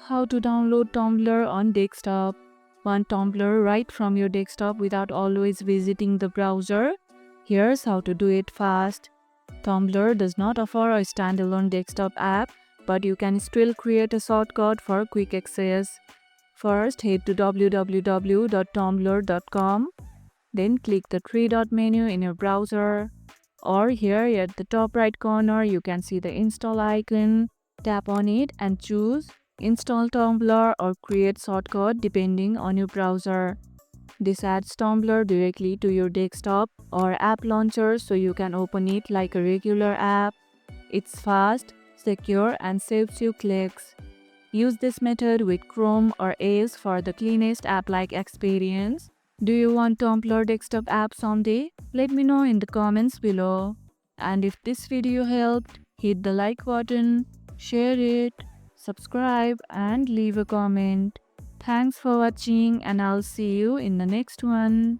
How to download Tumblr on desktop. Want Tumblr right from your desktop without always visiting the browser? Here's how to do it fast. Tumblr does not offer a standalone desktop app, but you can still create a shortcut for quick access. First, head to www.tumblr.com. Then click the three-dot menu in your browser. Or here at the top right corner, you can see the install icon. Tap on it and choose Install Tumblr or Create Shortcut depending on your browser. This adds Tumblr directly to your desktop or app launcher so you can open it like a regular app. It's fast, secure, and saves you clicks. Use this method with Chrome or Edge for the cleanest app-like experience. Do you want Tumblr desktop app someday? Let me know in the comments below. And if this video helped, hit the like button, share it, subscribe, and leave a comment. Thanks for watching, and I'll see you in the next one.